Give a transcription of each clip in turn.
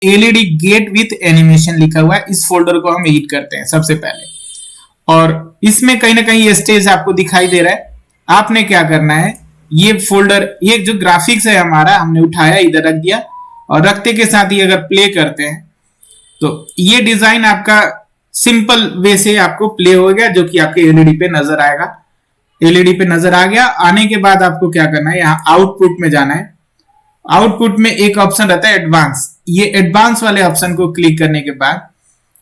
LED gate with animation लिखा हुआ है, इस फोल्डर को हम एडिट करते हैं सबसे पहले। और इसमें कहीं ना कहीं ये स्टेज आपको दिखाई दे रहा है। आपने क्या करना है, ये फोल्डर, ये जो ग्राफिक्स है हमारा, हमने उठाया इधर रख दिया, और रखते के साथ ही अगर प्ले करते हैं तो ये डिजाइन आपका सिंपल वे से आपको प्ले हो गया, जो कि आपके एलईडी पे नजर आएगा। एलईडी पे नजर आ गया। आने के बाद आपको क्या करना है, यहाँ आउटपुट में जाना है। आउटपुट में एक ऑप्शन रहता है एडवांस। ये एडवांस वाले ऑप्शन को क्लिक करने के बाद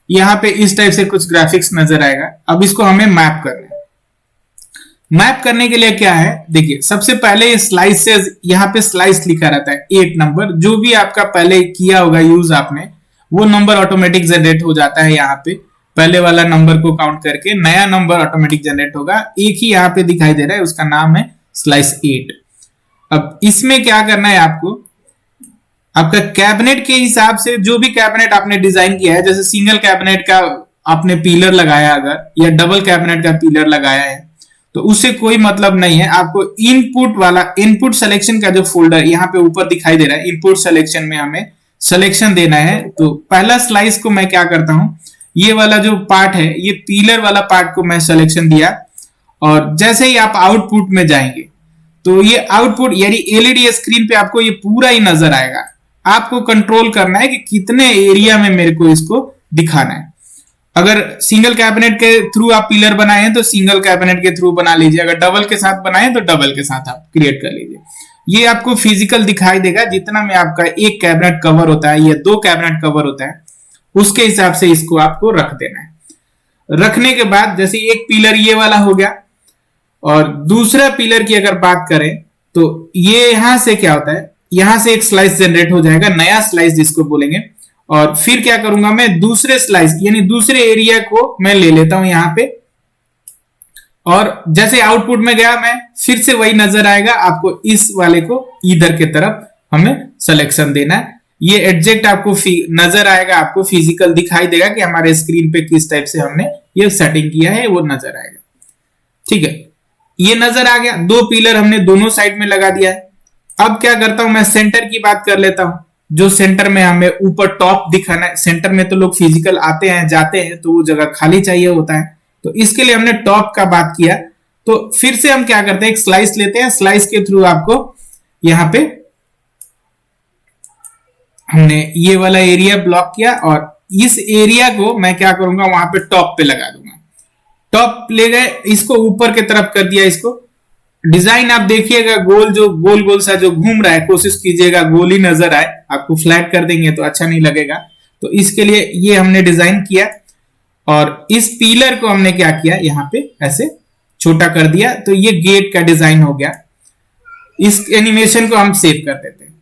यहाँ पे इस टाइप से कुछ ग्राफिक्स नजर आएगा। अब इसको हमें मैप करना है। मैप करने के लिए क्या है, देखिए सबसे पहले स्लाइसेस, यहाँ पे स्लाइस लिखा रहता है 8 नंबर। जो भी आपका पहले किया होगा यूज आपने, वो नंबर ऑटोमेटिक जनरेट हो जाता है। यहाँ पे पहले वाला नंबर को काउंट करके नया नंबर ऑटोमेटिक जनरेट होगा। एक ही यहाँ पे दिखाई दे रहा है, उसका नाम है स्लाइस 8। अब इसमें क्या करना है आपको, आपका कैबिनेट के हिसाब से, जो भी कैबिनेट आपने डिजाइन किया है, जैसे सिंगल कैबिनेट का आपने पिलर लगाया अगर, या डबल कैबिनेट का पिलर लगाया है, तो उससे कोई मतलब नहीं है। आपको इनपुट वाला, इनपुट सिलेक्शन का जो फोल्डर यहाँ पे ऊपर दिखाई दे रहा है, इनपुट सिलेक्शन में हमें सिलेक्शन देना है। तो पहला स्लाइस को मैं क्या करता हूं, ये वाला जो पार्ट है, ये पिलर वाला पार्ट को मैं सिलेक्शन दिया, और जैसे ही आप आउटपुट में जाएंगे तो ये आउटपुट यानी एलईडी स्क्रीन पे आपको ये पूरा ही नजर आएगा। आपको कंट्रोल करना है कि कितने एरिया में मेरे को इसको दिखाना है। अगर सिंगल कैबिनेट के थ्रू आप पिलर बनाए हैं तो सिंगल कैबिनेट के थ्रू बना लीजिए, अगर डबल के साथ बनाए तो डबल के साथ आप क्रिएट कर लीजिए। ये आपको फिजिकल दिखाई देगा, जितना में आपका एक कैबिनेट कवर होता है या 2 कैबिनेट कवर होता है, उसके हिसाब से इसको आपको रख देना है। रखने के बाद जैसे एक पिलर ये वाला हो गया, और दूसरा पिलर की अगर बात करें तो ये यहां से क्या होता है, यहां से एक स्लाइस जनरेट हो जाएगा, नया स्लाइस जिसको बोलेंगे। और फिर क्या करूंगा मैं, दूसरे स्लाइस यानी दूसरे एरिया को मैं ले लेता हूं यहां पे, और जैसे आउटपुट में गया मैं, फिर से वही नजर आएगा। आपको इस वाले को इधर के तरफ हमें सिलेक्शन देना है। ये एडजेक्ट आपको नजर आएगा, आपको फिजिकल दिखाई देगा कि हमारे स्क्रीन पे किस टाइप से हमने ये सेटिंग किया है, वो नजर आएगा। ठीक है, ये नजर आ गया। 2 पिलर हमने दोनों साइड में लगा दिया है। अब क्या करता हूं मैं, सेंटर की बात कर लेता हूं। जो सेंटर में हमें ऊपर टॉप दिखाना है, सेंटर में तो लोग फिजिकल आते हैं जाते हैं, तो वो जगह खाली चाहिए होता है, तो इसके लिए हमने टॉप का बात किया। तो फिर से हम क्या करते हैं, एक स्लाइस लेते हैं। स्लाइस के थ्रू आपको यहां पे हमने ये वाला एरिया ब्लॉक किया, और इस एरिया को मैं क्या करूंगा, वहां पे टॉप पे लगा दूंगा। टॉप ले गए, इसको ऊपर की तरफ कर दिया। इसको डिजाइन आप देखिएगा, गोल जो गोल गोल सा जो घूम रहा है, कोशिश कीजिएगा गोल ही नजर आए। आपको फ्लैट कर देंगे तो अच्छा नहीं लगेगा, तो इसके लिए ये हमने डिजाइन किया। और इस पिलर को हमने क्या किया, यहाँ पे ऐसे छोटा कर दिया, तो ये गेट का डिजाइन हो गया। इस एनिमेशन को हम सेव कर देते हैं।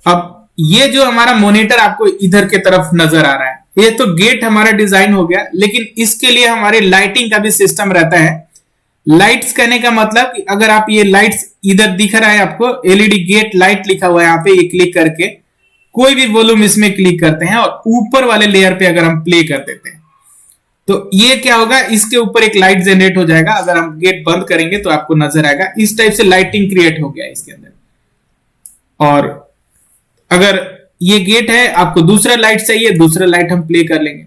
अब ये जो हमारा मॉनिटर आपको इधर के तरफ नजर आ रहा है, ये तो गेट हमारा डिजाइन हो गया, लेकिन इसके लिए हमारे लाइटिंग का भी सिस्टम रहता है। लाइट्स कहने का मतलब कि अगर आप ये लाइट्स इधर दिख रहा है आपको, एलईडी गेट लाइट लिखा हुआ है यहाँ पे, ये क्लिक करके कोई भी वॉल्यूम इसमें क्लिक करते हैं, और ऊपर वाले लेयर पे अगर हम प्ले कर देते हैं तो ये क्या होगा, इसके ऊपर एक लाइट जनरेट हो जाएगा। अगर हम गेट बंद करेंगे तो आपको नजर आएगा, इस टाइप से लाइटिंग क्रिएट हो गया इसके अंदर। और अगर ये गेट है, आपको दूसरा लाइट चाहिए, दूसरा लाइट हम प्ले कर लेंगे।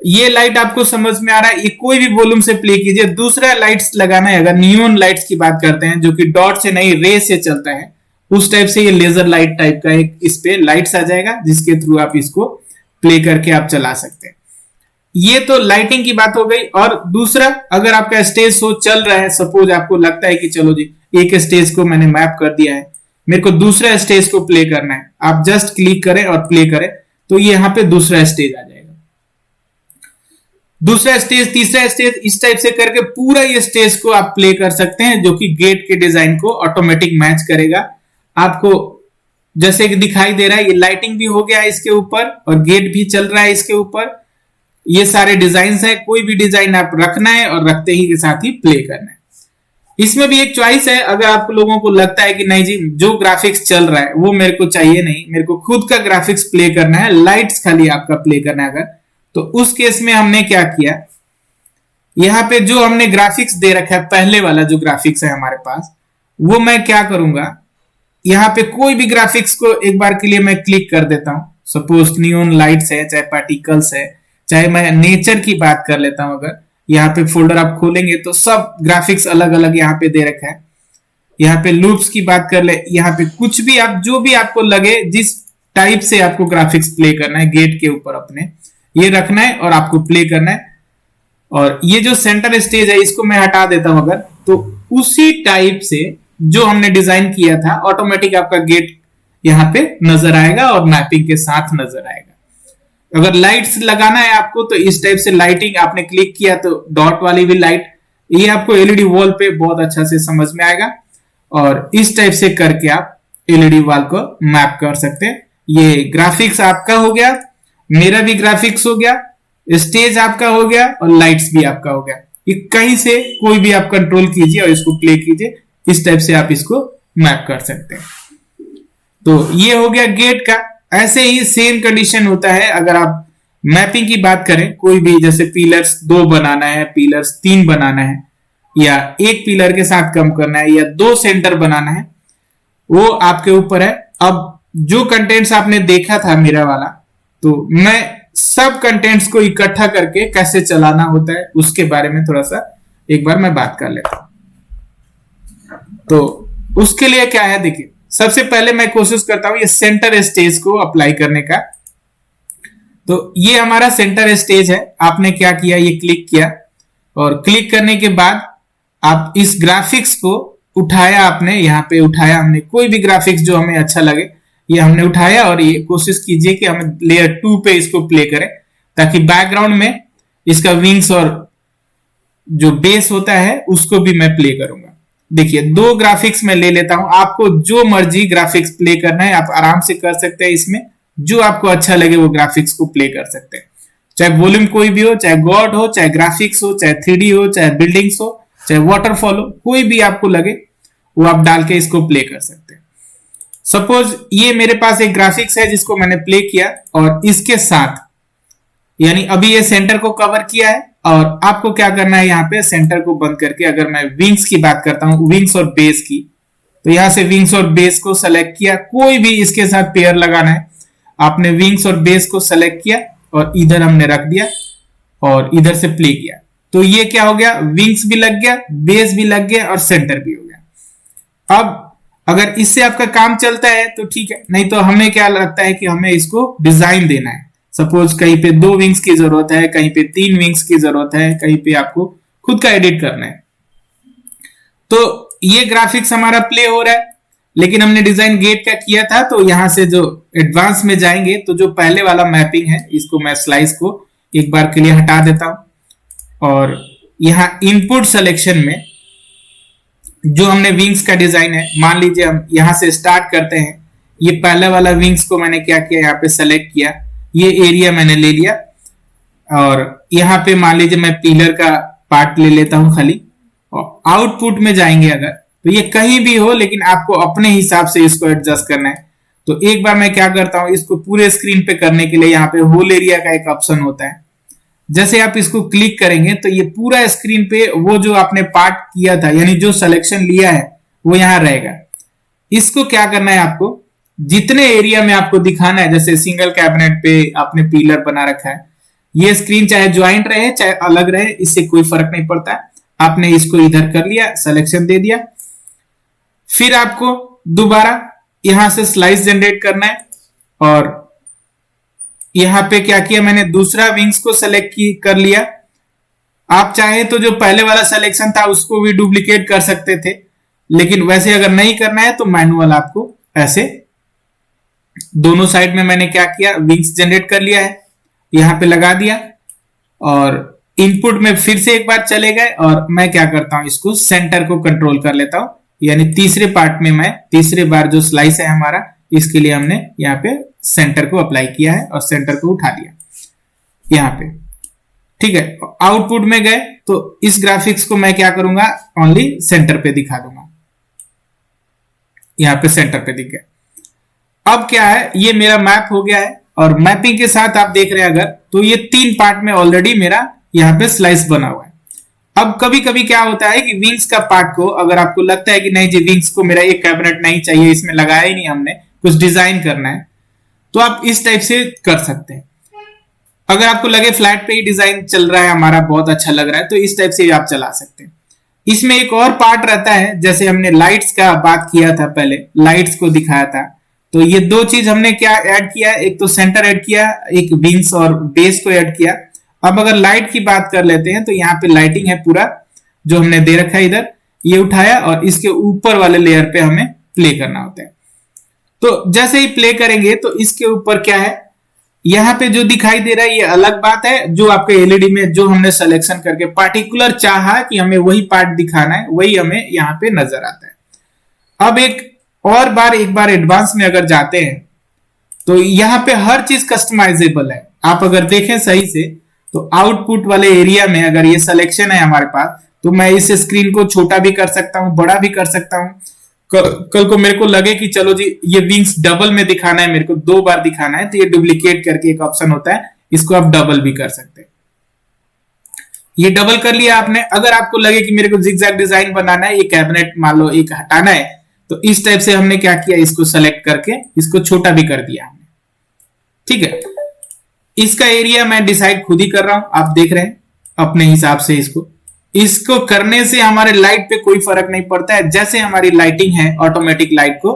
ये लाइट आपको समझ में आ रहा है, ये कोई भी वॉल्यूम से प्ले कीजिए। दूसरा लाइट्स लगाना है, अगर नियॉन लाइट्स की बात करते हैं, जो कि डॉट से नहीं रे से चलता है, उस टाइप से ये लेजर लाइट टाइप का एक इस पे लाइट्स आ जाएगा, जिसके थ्रू आप इसको प्ले करके आप चला सकते हैं। ये तो लाइटिंग की बात हो गई। और दूसरा, अगर आपका स्टेज शो चल रहा है, सपोज आपको लगता है कि चलो जी एक स्टेज को मैंने मैप कर दिया है, मेरे को दूसरा स्टेज को प्ले करना है, आप जस्ट क्लिक करें और प्ले करें, तो ये यहाँ पे दूसरा स्टेज आ जाएगा। दूसरा स्टेज, तीसरा स्टेज, इस टाइप से करके पूरा ये स्टेज को आप प्ले कर सकते हैं, जो कि गेट के डिजाइन को ऑटोमेटिक मैच करेगा। आपको जैसे कि दिखाई दे रहा है, ये लाइटिंग भी हो गया है इसके ऊपर, और गेट भी चल रहा है इसके ऊपर। ये सारे डिजाइन है, कोई भी डिजाइन आप रखना है और रखते ही के साथ ही प्ले करना है। इसमें भी एक चॉइस है, अगर आप लोगों को लगता है कि नहीं जी जो ग्राफिक्स चल रहा है वो मेरे को चाहिए नहीं, मेरे को खुद का ग्राफिक्स प्ले करना है, लाइट्स खाली आपका प्ले करना है, अगर तो उस केस में हमने क्या किया, यहाँ पे जो हमने ग्राफिक्स दे रखा है, पहले वाला जो ग्राफिक्स है हमारे पास, वो मैं क्या करूंगा, यहाँ पे कोई भी ग्राफिक्स को एक बार के लिए मैं क्लिक कर देता हूं, सपोज नियॉन लाइट्स है, चाहे पार्टिकल्स है, चाहे मैं नेचर की बात कर लेता हूं, अगर यहाँ पे फोल्डर आप खोलेंगे तो सब ग्राफिक्स अलग अलग यहाँ पे दे रखा है। यहाँ पे लूप्स की बात कर ले, यहाँ पे कुछ भी आप जो भी आपको लगे, जिस टाइप से आपको ग्राफिक्स प्ले करना है गेट के ऊपर अपने ये रखना है और आपको प्ले करना है। और ये जो सेंटर स्टेज है इसको मैं हटा देता हूं अगर, तो उसी टाइप से जो हमने डिजाइन किया था ऑटोमेटिक आपका गेट यहाँ पे नजर आएगा और मैपिंग के साथ नजर आएगा। अगर लाइट्स लगाना है आपको तो इस टाइप से लाइटिंग आपने क्लिक किया तो डॉट वाली भी लाइट, ये आपको एलईडी वॉल पे बहुत अच्छा से समझ में आएगा। और इस टाइप से करके आप एलईडी वॉल को मैप कर सकते हैं। ये ग्राफिक्स आपका हो गया, मेरा भी ग्राफिक्स हो गया, स्टेज आपका हो गया और लाइट्स भी आपका हो गया। ये कहीं से कोई भी आप कंट्रोल कीजिए और इसको प्ले कीजिए, इस टाइप से आप इसको मैप कर सकते हैं। तो ये हो गया गेट का। ऐसे ही सेम कंडीशन होता है अगर आप मैपिंग की बात करें, कोई भी जैसे पिलर्स 2 बनाना है, पिलर्स 3 बनाना है, या एक पिलर के साथ कम करना है, या 2 सेंटर बनाना है, वो आपके ऊपर है। अब जो कंटेंट्स आपने देखा था मेरा वाला, तो मैं सब कंटेंट्स को इकट्ठा करके कैसे चलाना होता है उसके बारे में थोड़ा सा एक बार मैं बात कर लेता हूं। तो उसके लिए क्या है, देखिए सबसे पहले मैं कोशिश करता हूं ये सेंटर स्टेज को अप्लाई करने का। तो ये हमारा सेंटर स्टेज है। आपने क्या किया, ये क्लिक किया और क्लिक करने के बाद आप इस ग्राफिक्स को उठाया, आपने यहाँ पे उठाया, हमने कोई भी ग्राफिक्स जो हमें अच्छा लगे ये हमने उठाया और ये कोशिश कीजिए कि हम लेयर 2 पे इसको प्ले करें, ताकि बैकग्राउंड में इसका विंग्स और जो बेस होता है उसको भी मैं प्ले करूंगा। देखिए 2 ग्राफिक्स मैं ले लेता हूं, आपको जो मर्जी ग्राफिक्स प्ले करना है आप आराम से कर सकते हैं। इसमें जो आपको अच्छा लगे वो ग्राफिक्स को प्ले कर सकते हैं, चाहे वॉल्यूम कोई भी हो, चाहे गॉड हो, चाहे ग्राफिक्स हो, चाहे 3D हो, चाहे बिल्डिंग्स हो, चाहे वाटरफॉल हो, कोई भी आपको लगे वो आप डाल के इसको प्ले कर सकते हैं। सपोज ये मेरे पास एक ग्राफिक्स है जिसको मैंने प्ले किया और इसके साथ यानी अभी ये सेंटर को कवर किया है, और आपको क्या करना है यहाँ पे सेंटर को बंद करके, अगर मैं विंग्स की बात करता हूं, विंग्स और बेस की, तो यहां से विंग्स और बेस को सेलेक्ट किया, कोई भी इसके साथ पेयर लगाना है, आपने विंग्स और बेस को सेलेक्ट किया और इधर हमने रख दिया और इधर से प्ले किया, तो ये क्या हो गया, विंग्स भी लग गया, बेस भी लग गया और सेंटर भी हो गया। अब अगर इससे आपका काम चलता है तो ठीक है, नहीं तो हमें क्या लगता है कि हमें इसको डिजाइन देना है। सपोज कहीं पे 2 विंग्स की जरूरत है, कहीं पे 3 विंग्स की जरूरत है, कहीं पे आपको खुद का एडिट करना है। तो ये ग्राफिक्स हमारा प्ले हो रहा है, लेकिन हमने डिजाइन गेट का किया था, तो यहां से जो एडवांस में जाएंगे तो जो पहले वाला मैपिंग है इसको मैं स्लाइस को एक बार के लिए हटा देता हूं। और यहां इनपुट सिलेक्शन में जो हमने विंग्स का डिजाइन है, मान लीजिए हम यहां से स्टार्ट करते हैं, ये पहले वाला विंग्स को मैंने क्या किया, यहाँ पे सेलेक्ट किया, ये एरिया मैंने ले लिया और यहाँ पे मान लीजिए मैं पिलर का पार्ट ले लेता हूं खाली। और आउटपुट में जाएंगे अगर, तो ये कहीं भी हो लेकिन आपको अपने हिसाब से इसको एडजस्ट करना है। तो एक बार मैं क्या करता हूं, इसको पूरे स्क्रीन पे करने के लिए यहाँ पे होल एरिया का एक ऑप्शन होता है, जैसे आप इसको क्लिक करेंगे तो ये पूरा स्क्रीन पे वो जो आपने पार्ट किया था यानी जो सिलेक्शन लिया है वो यहां रहेगा। इसको क्या करना है, आपको जितने एरिया में आपको दिखाना है, जैसे सिंगल कैबिनेट पे आपने पिलर बना रखा है, ये स्क्रीन चाहे ज्वाइंट रहे चाहे अलग रहे इससे कोई फर्क नहीं पड़ता है। आपने इसको इधर कर लिया, सिलेक्शन दे दिया, फिर आपको दोबारा यहां से स्लाइस जनरेट करना है और यहां पे क्या किया मैंने, दूसरा विंग्स को सेलेक्ट कर लिया। आप चाहे तो जो पहले वाला सिलेक्शन था उसको भी डुप्लीकेट कर सकते थे, लेकिन वैसे अगर नहीं करना है तो मैनुअल आपको ऐसे दोनों साइड में मैंने क्या किया, विंग्स जनरेट कर लिया है, यहां पे लगा दिया और इनपुट में फिर से एक बार चले गए और मैं क्या करता हूं, इसको सेंटर को कंट्रोल कर लेता हूं, यानी तीसरे पार्ट में मैं तीसरे बार जो स्लाइस है हमारा, इसके लिए हमने यहाँ पे सेंटर को अप्लाई किया है और सेंटर को उठा दिया यहाँ पे, ठीक है। आउटपुट में गए तो इस ग्राफिक्स को मैं क्या करूंगा, ओनली सेंटर पे दिखा दूंगा, यहाँ पे सेंटर पे दिख गया। अब क्या है, ये मेरा मैप हो गया है और मैपिंग के साथ आप देख रहे हैं अगर, तो ये 3 पार्ट में ऑलरेडी मेरा यहाँ पे स्लाइस बना हुआ है। अब कभी कभी क्या होता है कि विंग्स का पार्ट को अगर आपको लगता है कि नहीं जी विंग्स को मेरा एक कैबिनेट नहीं चाहिए, इसमें लगाया ही नहीं हमने, कुछ डिजाइन करना है, तो आप इस टाइप से कर सकते हैं। अगर आपको लगे फ्लैट पे ही डिजाइन चल रहा है हमारा, बहुत अच्छा लग रहा है, तो इस टाइप से आप चला सकते हैं। इसमें एक और पार्ट रहता है, जैसे हमने लाइट्स का बात किया था, पहले लाइट्स को दिखाया था, तो ये दो चीज हमने क्या ऐड किया, एक तो सेंटर ऐड किया, एक विंग्स और बेस को ऐड किया। अब अगर लाइट की बात कर लेते हैं तो यहाँ पे लाइटिंग है पूरा जो हमने दे रखा है इधर, ये उठाया और इसके ऊपर वाले लेयर पे हमें प्ले करना होता है। तो जैसे ही प्ले करेंगे तो इसके ऊपर क्या है, यहाँ पे जो दिखाई दे रहा है ये अलग बात है, जो आपके एलईडी में जो हमने सिलेक्शन करके पार्टिकुलर चाहा कि हमें वही पार्ट दिखाना है, वही हमें यहाँ पे नजर आता है। अब एक बार एडवांस में अगर जाते हैं तो यहाँ पे हर चीज कस्टमाइजेबल है। आप अगर देखें सही से तो आउटपुट वाले एरिया में अगर ये सिलेक्शन है हमारे पास, तो मैं इस स्क्रीन को छोटा भी कर सकता हूँ, बड़ा भी कर सकता हूँ। कल को मेरे को लगे कि चलो जी ये विंग्स डबल में दिखाना है, मेरे को 2 बार दिखाना है, तो ये डुप्लीकेट करके एक ऑप्शन होता है, इसको आप डबल भी कर सकते हैं। ये डबल कर लिया आपने। अगर आपको लगे कि मेरे को जिगजैग डिजाइन बनाना है, ये कैबिनेट मान लो एक हटाना है, तो इस टाइप से हमने क्या किया, इसको सेलेक्ट करके इसको छोटा भी कर दिया हमने। ठीक है, इसका एरिया मैं डिसाइड खुद ही कर रहा हूं, आप देख रहे हैं अपने हिसाब से। इसको करने से हमारे लाइट पे कोई फर्क नहीं पड़ता है, जैसे हमारी लाइटिंग है ऑटोमेटिक लाइट को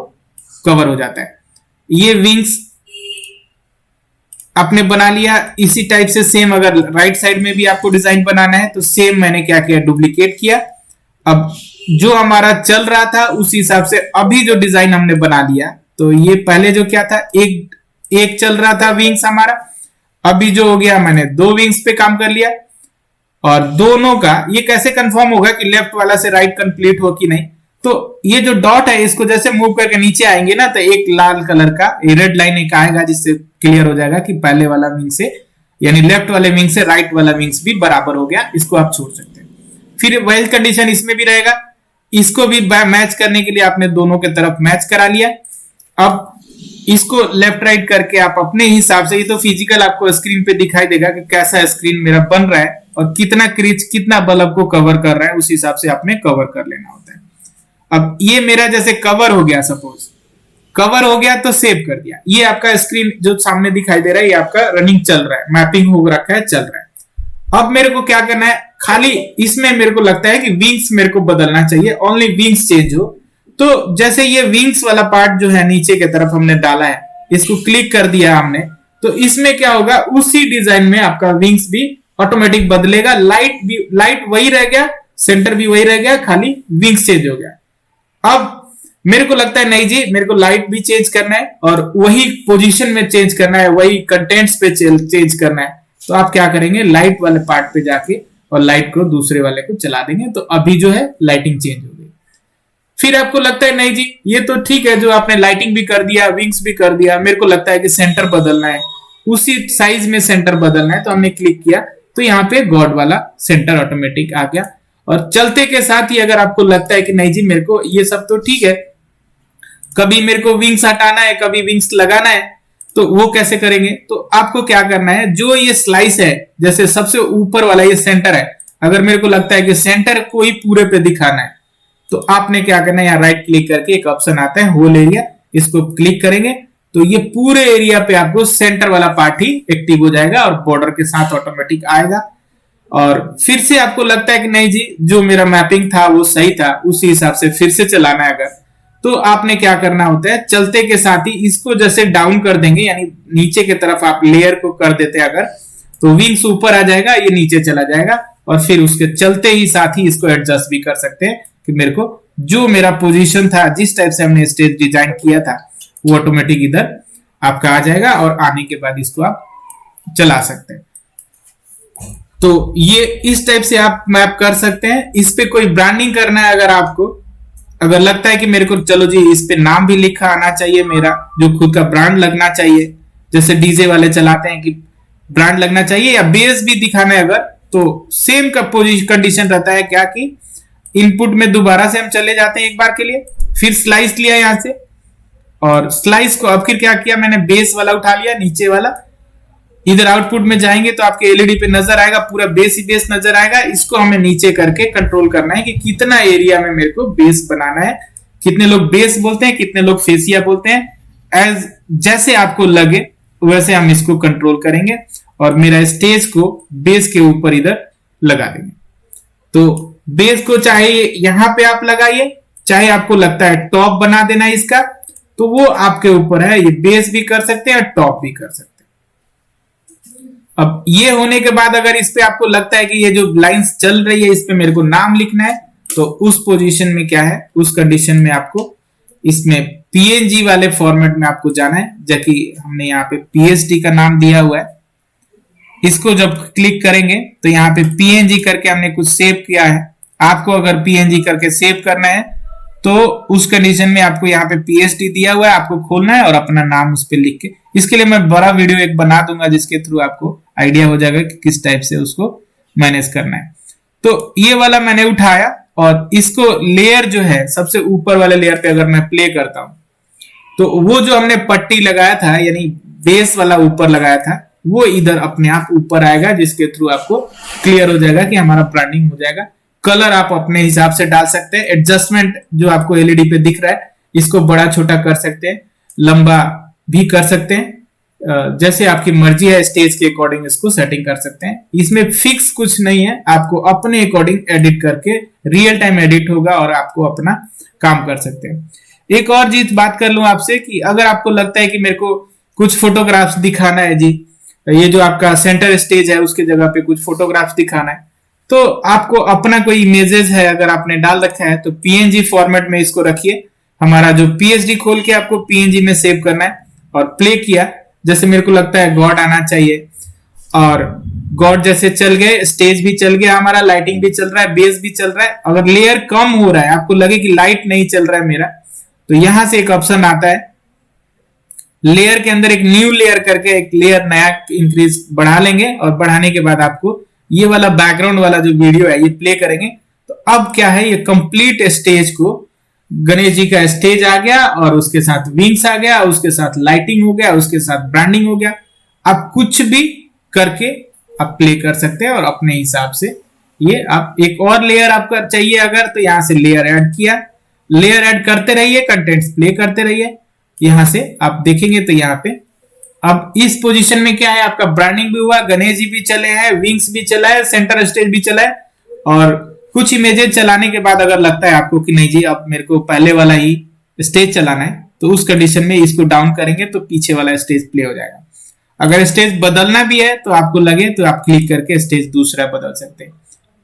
कवर हो जाता है। ये विंग्स आपने बना लिया इसी टाइप से सेम। अगर राइट साइड में भी आपको डिजाइन बनाना है तो सेम मैंने क्या किया, डुप्लीकेट किया। अब जो हमारा चल रहा था उस हिसाब से अभी जो डिजाइन हमने बना लिया, तो ये पहले जो क्या था, एक चल रहा था विंग्स हमारा, अभी जो हो गया मैंने 2 विंग्स पे काम कर लिया। और दोनों का ये कैसे कंफर्म होगा कि लेफ्ट वाला से राइट कंप्लीट हो कि नहीं, तो ये जो डॉट है इसको जैसे मूव करके नीचे आएंगे ना, तो एक लाल कलर का रेड लाइन एक आएगा, जिससे क्लियर हो जाएगा कि पहले वाला विंग से यानी लेफ्ट वाले विंग से राइट वाला विंग्स भी बराबर हो गया। इसको आप छोड़ सकते हैं। फिर वही कंडीशन इसमें भी रहेगा, इसको भी मैच करने के लिए आपने दोनों के तरफ मैच करा लिया। अब इसको लेफ्ट राइट करके आप अपने हिसाब से, ये तो फिजिकल आपको स्क्रीन पे दिखाई देगा कि कैसा स्क्रीन मेरा बन रहा है और कितना क्रीज कितना बल्ब को कवर कर रहा है, उस हिसाब से आपने कवर कर लेना होता है। अब ये मेरा जैसे कवर हो गया, सपोज कवर हो गया तो सेव कर दिया। ये आपका स्क्रीन जो सामने दिखाई दे रहा है ये आपका रनिंग चल रहा है, मैपिंग हो रखा है, चल रहा है। अब मेरे को क्या करना है, खाली इसमें मेरे को लगता है कि विंग्स मेरे को बदलना चाहिए, ओनली विंग्स चेंज हो। तो जैसे ये विंग्स वाला पार्ट जो है नीचे की तरफ हमने डाला है, इसको क्लिक कर दिया हमने, तो इसमें क्या होगा, उसी डिजाइन में आपका विंग्स भी ऑटोमेटिक बदलेगा। लाइट वही रह गया, सेंटर भी वही रह गया, खाली विंग्स चेंज हो गया। अब मेरे को लगता है नहीं जी, मेरे को लाइट भी चेंज करना है और वही पोजीशन में चेंज करना है, वही कंटेंट्स पे चेंज करना है। तो आप क्या करेंगे, लाइट वाले पार्ट पे जाके और लाइट को दूसरे वाले को चला देंगे, तो अभी जो है लाइटिंग चेंज हो गई। फिर आपको लगता है नहीं जी ये तो ठीक है, जो आपने लाइटिंग भी कर दिया, विंग्स भी कर दिया, मेरे को लगता है कि सेंटर बदलना है, उसी साइज में सेंटर बदलना है। तो हमने क्लिक किया तो यहाँ पे गॉड वाला सेंटर ऑटोमेटिक आ गया। और चलते के साथ ही अगर आपको लगता है कि नहीं जी मेरे को ये सब तो ठीक है, कभी मेरे को विंग्स हटाना है, कभी विंग्स लगाना है, तो वो कैसे करेंगे, तो आपको क्या करना है, जो ये स्लाइस है, जैसे सबसे ऊपर वाला ये सेंटर है, अगर मेरे को लगता है कि सेंटर को ही पूरे पे दिखाना है, तो आपने क्या करना है, यहाँ राइट क्लिक करके एक ऑप्शन आता है होल एरिया, इसको क्लिक करेंगे तो ये पूरे एरिया पे आपको सेंटर वाला पार्ट ही एक्टिव हो जाएगा और बॉर्डर के साथ ऑटोमेटिक आएगा। और फिर से आपको लगता है कि नहीं जी जो मेरा मैपिंग था वो सही था, उसी हिसाब से फिर से चलाना है अगर, तो आपने क्या करना होता है, चलते के साथ ही इसको जैसे डाउन कर देंगे, यानी नीचे की तरफ आप लेयर को कर देते अगर, तो विंग्स ऊपर आ जाएगा, ये नीचे चला जाएगा। और फिर उसके चलते ही साथ ही इसको एडजस्ट भी कर सकते हैं कि मेरे को जो मेरा पोजीशन था, जिस टाइप से हमने स्टेज डिजाइन किया था, वो ऑटोमेटिक इधर आपका आ जाएगा और आने के बाद इसको आप चला सकते हैं। तो ये इस टाइप से आप मैप कर सकते हैं। इस पे कोई ब्रांडिंग करना है अगर आपको, अगर लगता है कि मेरे को चलो जी इस पे नाम भी लिखा आना चाहिए, मेरा जो खुद का ब्रांड लगना चाहिए, जैसे डीजे वाले चलाते हैं कि ब्रांड लगना चाहिए, या बेस भी दिखाना है अगर, तो सेम का कंडीशन रहता है क्या कि इनपुट में दोबारा से हम चले जाते हैं एक बार के लिए, फिर स्लाइस लिया यहां से, और स्लाइस को अब फिर क्या किया मैंने, बेस वाला उठा लिया, नीचे वाला, इधर आउटपुट में जाएंगे तो आपके एलईडी पे नजर आएगा, पूरा बेस ही बेस नजर आएगा। इसको हमें नीचे करके कंट्रोल करना है कि कितना एरिया में मेरे को बेस बनाना है। कितने लोग बेस बोलते हैं, कितने लोग फेसिया बोलते हैं, एज जैसे आपको लगे वैसे हम इसको कंट्रोल करेंगे और मेरा स्टेज को बेस के ऊपर इधर लगा देंगे। तो बेस को चाहे यहां पे आप लगाइए, चाहे आपको लगता है टॉप बना देना इसका, तो वो आपके ऊपर है। ये बेस भी कर सकते हैं और टॉप भी कर सकते हैं। अब ये होने के बाद अगर इस पे आपको लगता है कि ये जो लाइंस चल रही है इस पे मेरे को नाम लिखना है, तो उस पोजीशन में क्या है, उस कंडीशन में आपको इसमें पीएनजी वाले फॉर्मेट में आपको जाना है, जबकि हमने यहाँ पे पीएचडी का नाम दिया हुआ है। इसको जब क्लिक करेंगे तो यहाँ पे पीएनजी करके हमने कुछ सेव किया है। आपको अगर पीएनजी करके सेव करना है तो उस कंडीशन में आपको यहाँ पे पीएचडी दिया हुआ है, आपको खोलना है और अपना नाम उस पर लिख के, इसके लिए मैं बड़ा वीडियो एक बना दूंगा जिसके थ्रू आपको आइडिया हो जाएगा कि किस टाइप से उसको मैनेज करना है। तो ये वाला मैंने उठाया और इसको लेयर जो है सबसे ऊपर वाले लेयर पे अगर मैं प्ले करता हूं तो वो जो हमने पट्टी लगाया था यानी बेस वाला ऊपर लगाया था वो इधर अपने आप ऊपर आएगा, जिसके थ्रू आपको क्लियर हो जाएगा कि हमारा ब्रांडिंग हो जाएगा। कलर आप अपने हिसाब से डाल सकते हैं। एडजस्टमेंट जो आपको एलईडी पे दिख रहा है इसको बड़ा छोटा कर सकते हैं, लंबा भी कर सकते हैं, जैसे आपकी मर्जी है स्टेज के अकॉर्डिंग इसको सेटिंग कर सकते हैं। इसमें फिक्स कुछ नहीं है, आपको अपने अकॉर्डिंग एडिट करके रियल टाइम एडिट होगा और आपको अपना काम कर सकते हैं। एक और चीज बात कर लूं आपसे कि अगर आपको लगता है कि मेरे को कुछ फोटोग्राफ्स दिखाना है जी, ये जो आपका सेंटर स्टेज है उसके जगह पे कुछ फोटोग्राफ्स दिखाना है, तो आपको अपना कोई इमेजेस है अगर आपने डाल रखा है तो पीएनजी फॉर्मेट में इसको रखिए। हमारा जो पीएचडी खोल के आपको पीएनजी में सेव करना है और प्ले किया। जैसे मेरे को लगता है गॉड आना चाहिए और गॉड जैसे चल गए, स्टेज भी चल गया हमारा, लाइटिंग भी चल रहा है, बेस भी चल रहा है। अगर लेयर कम हो रहा है, आपको लगे कि लाइट नहीं चल रहा है मेरा, तो यहां से एक ऑप्शन आता है लेयर के अंदर, एक न्यू लेयर करके एक लेयर नया इंक्रीज बढ़ा लेंगे और बढ़ाने के बाद आपको ये वाला बैकग्राउंड वाला जो वीडियो है ये प्ले करेंगे। तो अब क्या है, ये कंप्लीट स्टेज को, गणेश जी का स्टेज आ गया और उसके साथ विंग्स आ गया, उसके साथ लाइटिंग हो गया, उसके साथ ब्रांडिंग हो गया। आप कुछ भी करके आप प्ले कर सकते हैं और अपने हिसाब से ये आप एक और लेयर आपका चाहिए अगर, तो यहां से लेयर ऐड किया, लेयर ऐड करते रहिए, कंटेंट्स प्ले करते रहिए। यहां से आप देखेंगे तो यहाँ पे अब इस पोजीशन में क्या है, आपका ब्रांडिंग भी हुआ, गणेश जी भी चले हैं, विंग्स भी चला है, सेंटर स्टेज भी चला है और कुछ इमेजेस चलाने के बाद अगर लगता है आपको कि नहीं जी अब मेरे को पहले वाला ही स्टेज चलाना है, तो उस कंडीशन में इसको डाउन करेंगे तो पीछे वाला स्टेज प्ले हो जाएगा। अगर स्टेज बदलना भी है तो आपको लगे तो आप क्लिक करके स्टेज दूसरा बदल सकते हैं,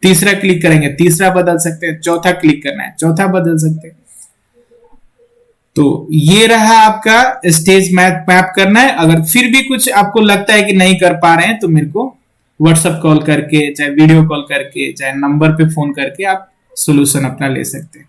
तीसरा क्लिक करेंगे तीसरा बदल सकते हैं, चौथा क्लिक करना है चौथा बदल सकते हैं। तो ये रहा आपका स्टेज मैप करना है। अगर फिर भी कुछ आपको लगता है कि नहीं कर पा रहे हैं तो मेरे को व्हाट्सएप कॉल करके, चाहे वीडियो कॉल करके, चाहे नंबर पे फोन करके आप सोल्यूशन अपना ले सकते हैं।